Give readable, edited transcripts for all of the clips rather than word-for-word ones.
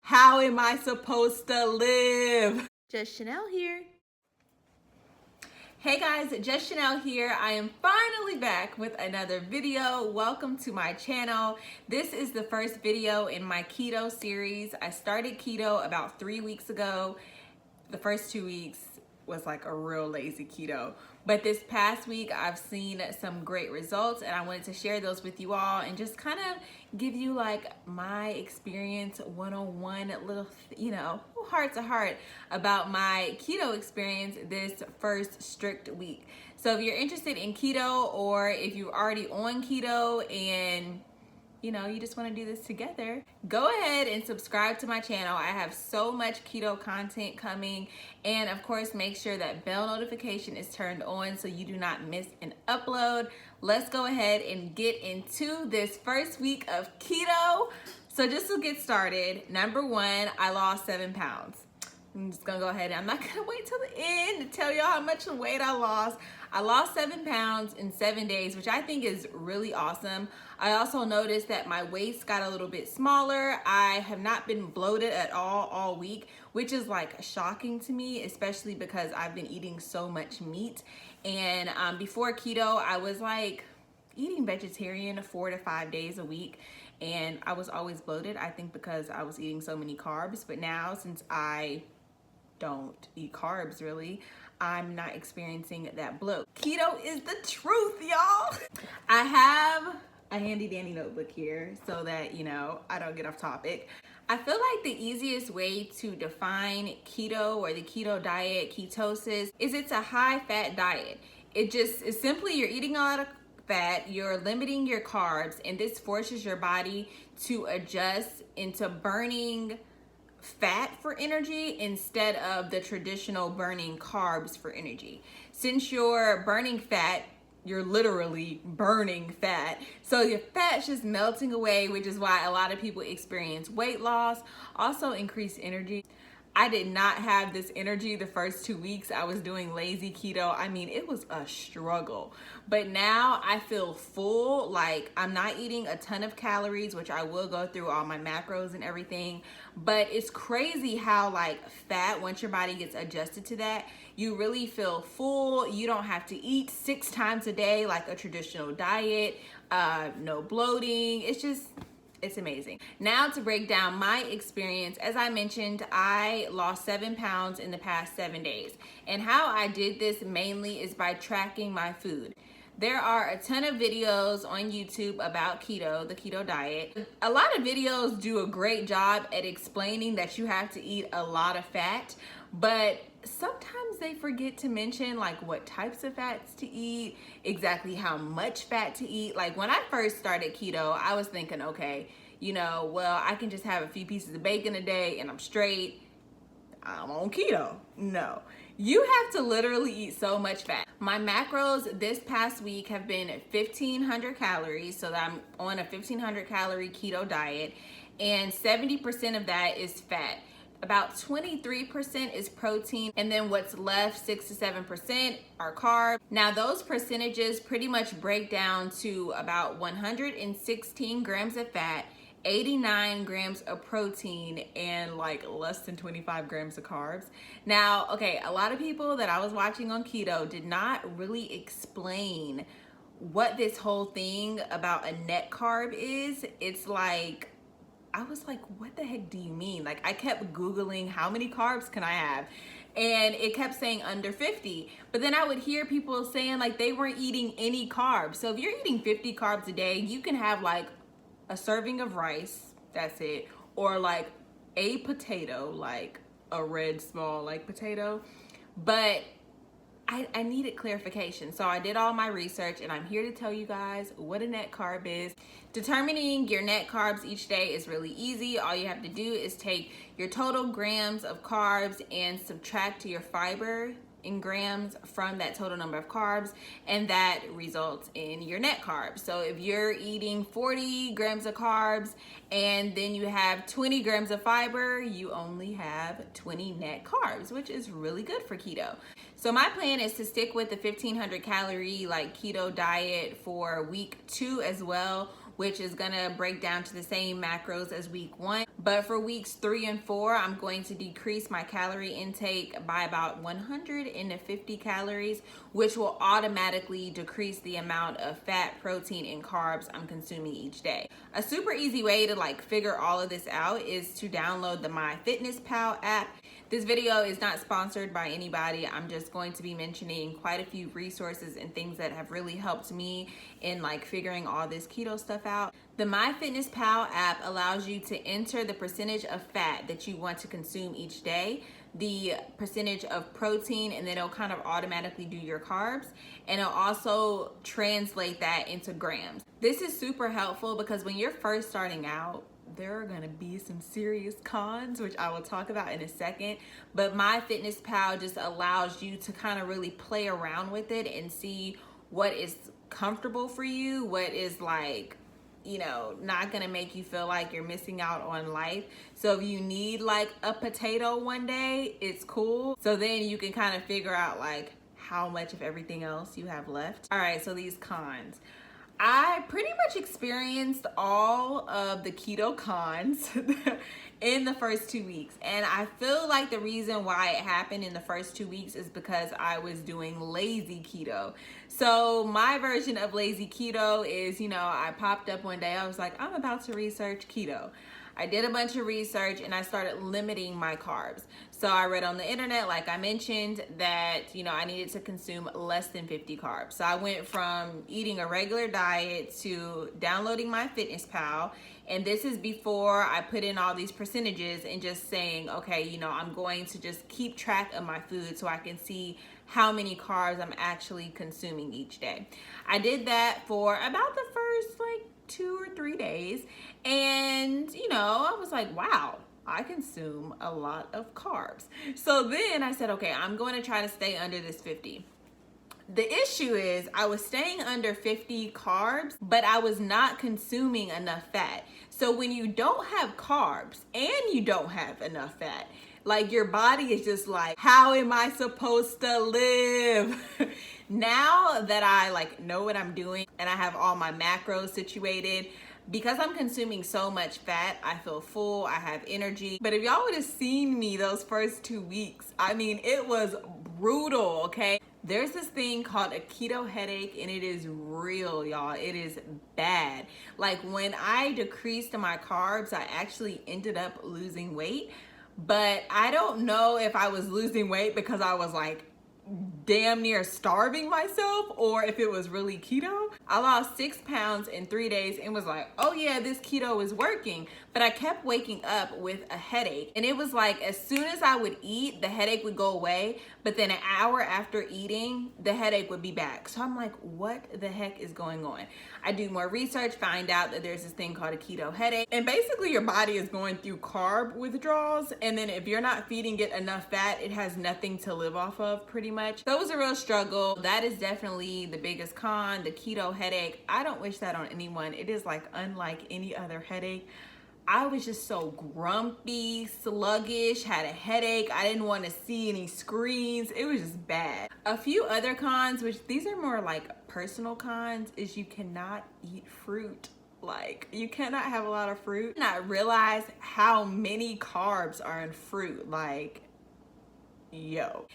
How am I supposed to live? Just Chanel here. Hey guys, Just Chanel here. I am finally back with another video. Welcome to my channel. This is the first video in my keto series. I started keto about 3 weeks ago. The first 2 weeks was like a real lazy keto. But this past week, I've seen some great results and I wanted to share those with you all and just kind of give you like my experience 101, little, heart to heart about my keto experience this first strict week. So if you're interested in keto or if you're already on keto and you just want to do this together, go ahead and subscribe to my channel. I have so much keto content coming, and of course make sure that bell notification is turned on so you do not miss an upload. Let's go ahead and get into this first week of keto. So just to get started, number one, I lost 7 pounds. I'm just gonna go ahead and I'm not gonna wait till the end to tell y'all how much weight I lost. I lost 7 pounds in 7 days, which I think is really awesome. I also noticed that my waist got a little bit smaller. I have not been bloated at all week, which is like shocking to me, especially because I've been eating so much meat. And before keto, I was like eating vegetarian 4 to 5 days a week. And I was always bloated, I think because I was eating so many carbs. But now, since I don't eat carbs really, I'm not experiencing that bloat. Keto is the truth, y'all. I have a handy dandy notebook here so that, I don't get off topic. I feel like the easiest way to define keto or the keto diet, ketosis, is it's a high fat diet. It just is simply you're eating a lot of fat, you're limiting your carbs, and this forces your body to adjust into burning fat for energy instead of the traditional burning carbs for energy. Since you're burning fat, you're literally burning fat. So your fat's just melting away, which is why a lot of people experience weight loss, also increased energy. I did not have this energy the first 2 weeks I was doing lazy keto. I mean, it was a struggle. But now I feel full, like I'm not eating a ton of calories, which I will go through all my macros and everything. But it's crazy how like fat, once your body gets adjusted to that, you really feel full. You don't have to eat 6 times a day like a traditional diet, no bloating. It's amazing. Now to break down my experience, as I mentioned, I lost 7 pounds in the past 7 days. And how I did this mainly is by tracking my food. There are a ton of videos on YouTube about keto, the keto diet. A lot of videos do a great job at explaining that you have to eat a lot of fat, but sometimes they forget to mention like what types of fats to eat, exactly how much fat to eat. Like when I first started keto, I was thinking, okay, well, I can just have a few pieces of bacon a day and I'm straight. I'm on keto. No, you have to literally eat so much fat. My macros this past week have been 1,500 calories, so that I'm on a 1,500 calorie keto diet, and 70% of that is fat. About 23% is protein, and then what's left, 6 to 7%, are carbs. Now those percentages pretty much break down to about 116 grams of fat, 89 grams of protein, and like less than 25 grams of carbs. Now, okay, a lot of people that I was watching on keto did not really explain what this whole thing about a net carb is. It's like, I was like, what the heck do you mean? Like I kept Googling how many carbs can I have? And it kept saying under 50. But then I would hear people saying like they weren't eating any carbs. So if you're eating 50 carbs a day, you can have like a serving of rice, that's it, or like a potato, like a red small like potato. But I needed clarification, so I did all my research and I'm here to tell you guys what a net carb is. Determining your net carbs each day is really easy. All you have to do is take your total grams of carbs and subtract your fiber in grams from that total number of carbs, and that results in your net carbs. So if you're eating 40 grams of carbs and then you have 20 grams of fiber, you only have 20 net carbs, which is really good for keto. So my plan is to stick with the 1,500 calorie like keto diet for week 2 as well, which is gonna break down to the same macros as week 1. But for weeks 3 and 4, I'm going to decrease my calorie intake by about 150 calories, which will automatically decrease the amount of fat, protein, and carbs I'm consuming each day. A super easy way to figure all of this out is to download the MyFitnessPal app. This video is not sponsored by anybody. I'm just going to be mentioning quite a few resources and things that have really helped me in figuring all this keto stuff out. The MyFitnessPal app allows you to enter the percentage of fat that you want to consume each day, the percentage of protein, and then it'll kind of automatically do your carbs, and it'll also translate that into grams. This is super helpful because when you're first starting out, there are gonna be some serious cons, which I will talk about in a second, but MyFitnessPal just allows you to kind of really play around with it and see what is comfortable for you, what is not gonna make you feel like you're missing out on life. So if you need a potato one day, it's cool. So then you can kind of figure out how much of everything else you have left. All right, so these cons. I pretty much experienced all of the keto cons in the first 2 weeks. And I feel like the reason why it happened in the first 2 weeks is because I was doing lazy keto. So my version of lazy keto is, I popped up one day, I was like, I'm about to research keto. I did a bunch of research and I started limiting my carbs. So I read on the internet, like I mentioned, that, I needed to consume less than 50 carbs. So I went from eating a regular diet to downloading MyFitnessPal. And this is before I put in all these percentages and just saying, okay, I'm going to just keep track of my food so I can see how many carbs I'm actually consuming each day. I did that for about the first 2 or 3 days. And, I was like, wow, I consume a lot of carbs. So then I said, okay, I'm going to try to stay under this 50. The issue is I was staying under 50 carbs, but I was not consuming enough fat. So when you don't have carbs and you don't have enough fat, your body is just how am I supposed to live? Now that I know what I'm doing and I have all my macros situated, because I'm consuming so much fat, I feel full, I have energy. But if y'all would have seen me those first 2 weeks, it was brutal, okay? There's this thing called a keto headache, and it is real, y'all. It is bad. When I decreased my carbs, I actually ended up losing weight. But I don't know if I was losing weight because I was damn near starving myself or if it was really keto. I lost 6 pounds in 3 days and was like, oh yeah, this keto is working. But I kept waking up with a headache. And it was as soon as I would eat, the headache would go away. But then an hour after eating, the headache would be back. So I'm like, what the heck is going on? I do more research, find out that there's this thing called a keto headache. And basically your body is going through carb withdrawals. And then if you're not feeding it enough fat, it has nothing to live off of pretty much. So it was a real struggle. That is definitely the biggest con, the keto headache. I don't wish that on anyone. It is unlike any other headache. I was just so grumpy, sluggish, had a headache. I didn't want to see any screens. It was just bad. A few other cons, which these are more personal cons, is you cannot eat fruit. You cannot have a lot of fruit. And I realized how many carbs are in fruit. Yo,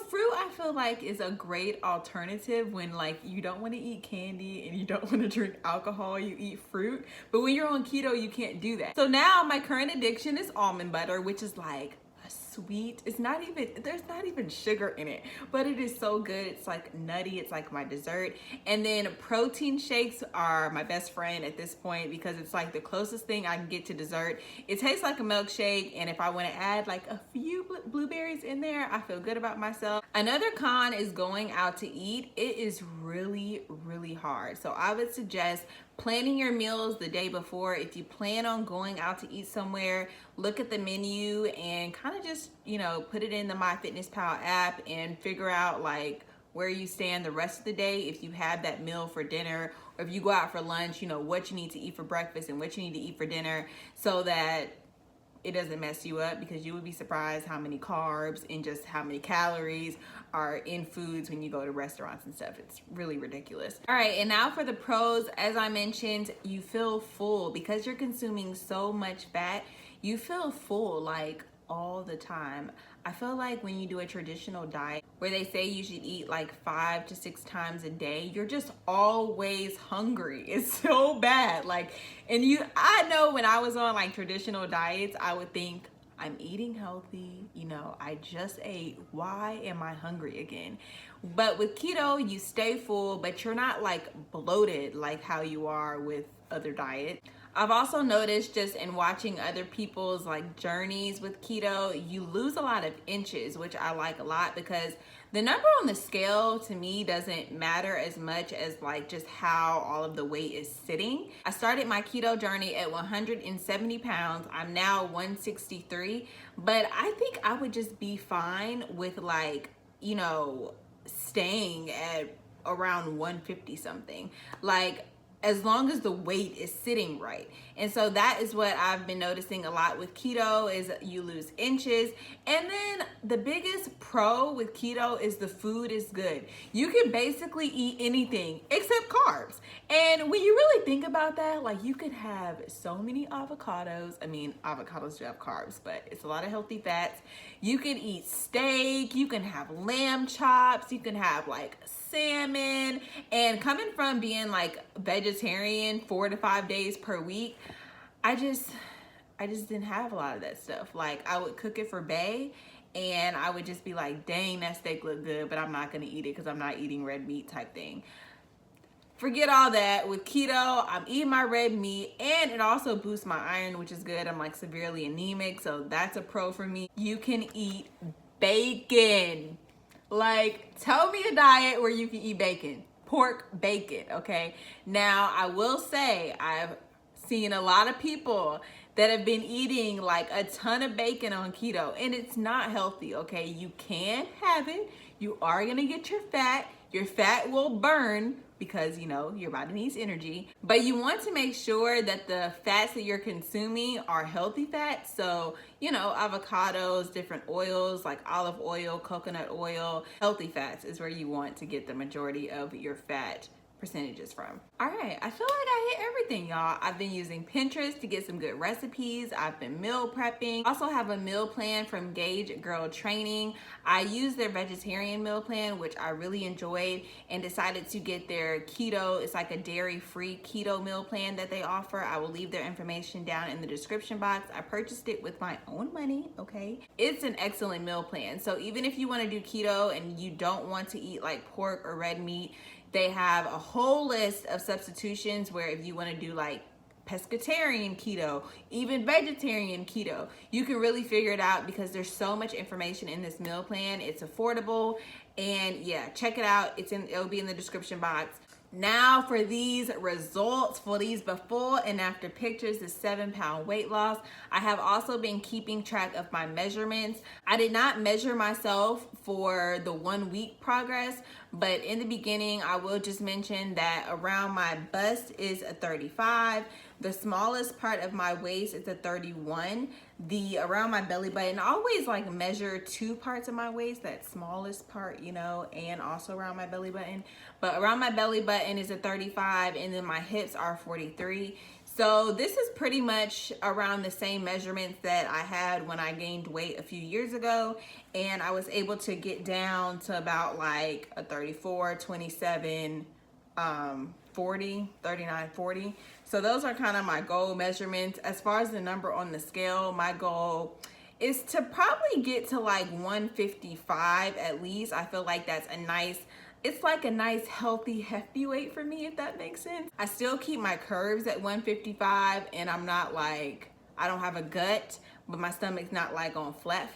fruit I feel is a great alternative when you don't want to eat candy and you don't want to drink alcohol, you eat fruit. But when you're on keto, you can't do that. So now my current addiction is almond butter, which is a sweet, there's not even sugar in it, but it is so good. It's nutty, it's my dessert. And then protein shakes are my best friend at this point because it's the closest thing I can get to dessert. It tastes like a milkshake, and if I want to add a few blueberries in there, I feel good about myself. Another con is going out to eat. It is really, really hard. So I would suggest planning your meals the day before. If you plan on going out to eat somewhere, look at the menu and kind of just, put it in the MyFitnessPal app and figure out where you stand the rest of the day. If you have that meal for dinner, or if you go out for lunch, what you need to eat for breakfast and what you need to eat for dinner, so that it doesn't mess you up, because you would be surprised how many carbs and just how many calories are in foods when you go to restaurants and stuff. It's really ridiculous. All right, and now for the pros. As I mentioned, you feel full because you're consuming so much fat. You feel full like all the time. I feel like when you do a traditional diet where they say you should eat like 5 to 6 times a day, you're just always hungry. It's so bad. Like, and I know when I was on like traditional diets, I would think, I'm eating healthy, you know, I just ate, why am I hungry again? But with keto, you stay full, but you're not like bloated like how you are with other diets. I've also noticed just in watching other people's like journeys with keto, you lose a lot of inches, which I like a lot, because the number on the scale to me doesn't matter as much as like just how all of the weight is sitting. I started my keto journey at 170 pounds. I'm now 163, but I think I would just be fine with like, you know, staying at around 150 something. Like, as long as the weight is sitting right. And so that is what I've been noticing a lot with keto, is you lose inches. And then the biggest pro with keto is the food is good. You can basically eat anything except carbs. And when you really think about that, like, you could have so many avocados. I mean, avocados do have carbs, but it's a lot of healthy fats. You can eat steak, you can have lamb chops, you can have like salmon. And coming from being like vegetarian 4 to 5 days per week, I just didn't have a lot of that stuff. Like, I would cook it for Bae and I would just be like, dang, that steak look good, but I'm not gonna eat it because I'm not eating red meat type thing. Forget all that. With keto, I'm eating my red meat, and it also boosts my iron, which is good. I'm like severely anemic, so that's a pro for me. You can eat bacon. Like, tell me a diet where you can eat bacon. Pork bacon, okay? Now, I will say, I've seen a lot of people that have been eating like a ton of bacon on keto, and it's not healthy, okay? You can have it. You are gonna get your fat. Your fat will burn because, you know, your body needs energy. But you want to make sure that the fats that you're consuming are healthy fats. So, you know, avocados, different oils like olive oil, coconut oil. Healthy fats is where you want to get the majority of your fat percentages from. All right, I feel like I hit everything, y'all. I've been using Pinterest to get some good recipes. I've been meal prepping. Also have a meal plan from Gauge Girl Training. I used their vegetarian meal plan, which I really enjoyed, and decided to get their keto. It's like a dairy-free keto meal plan that they offer. I will leave their information down in the description box. I purchased it with my own money, okay? It's an excellent meal plan. So even if you want to do keto and you don't want to eat like pork or red meat, they have a whole list of substitutions where if you want to do like pescatarian keto, even vegetarian keto, you can really figure it out because there's so much information in this meal plan. It's affordable, and yeah, check it out. It'll be in the description box. Now for these results, for these before and after pictures, the 7-pound weight loss. I have also been keeping track of my measurements. I did not measure myself for the 1 week progress, but in the beginning, I will just mention that around my bust is a 35. The smallest part of my waist is a 31. Around my belly button, I always like measure 2 parts of my waist, that smallest part, you know, and also around my belly button. But around my belly button is a 35, and then my hips are 43. So this is pretty much around the same measurements that I had when I gained weight a few years ago. And I was able to get down to about like a 34, 27, 40, 39, 40. So those are kind of my goal measurements. As far as the number on the scale, my goal is to probably get to like 155 at least. I feel like that's it's like a nice healthy hefty weight for me, if that makes sense. I still keep my curves at 155, and I'm not like, I don't have a gut, but my stomach's not like on flat.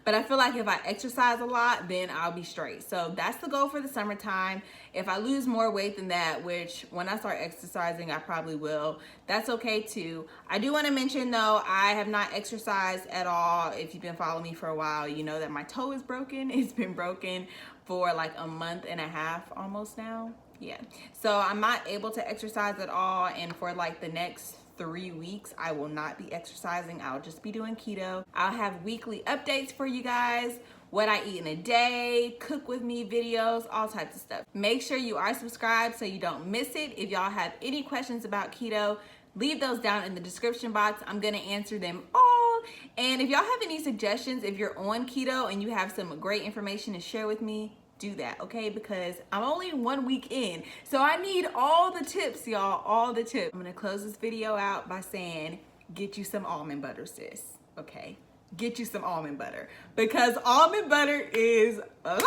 But I feel like if I exercise a lot, then I'll be straight. So that's the goal for the summertime. If I lose more weight than that, which when I start exercising, I probably will, that's okay too. I do want to mention though, I have not exercised at all. If you've been following me for a while, you know that my toe is broken. It's been broken for like a month and a half almost now. Yeah, so I'm not able to exercise at all, and for like the next 3 weeks. I will not be exercising. I'll just be doing keto. I'll have weekly updates for you guys, what I eat in a day, cook with me videos, all types of stuff. Make sure you are subscribed so you don't miss it. If y'all have any questions about keto, leave those down in the description box. I'm gonna answer them all. And if y'all have any suggestions, if you're on keto and you have some great information to share with me, do that, okay? Because I'm only 1 week in, so I need all the tips, y'all, all the tips. I'm gonna close this video out by saying, get you some almond butter, sis, okay? Get you some almond butter, because almond butter is alive.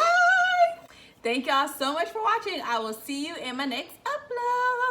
Thank y'all so much for watching. I will see you in my next upload.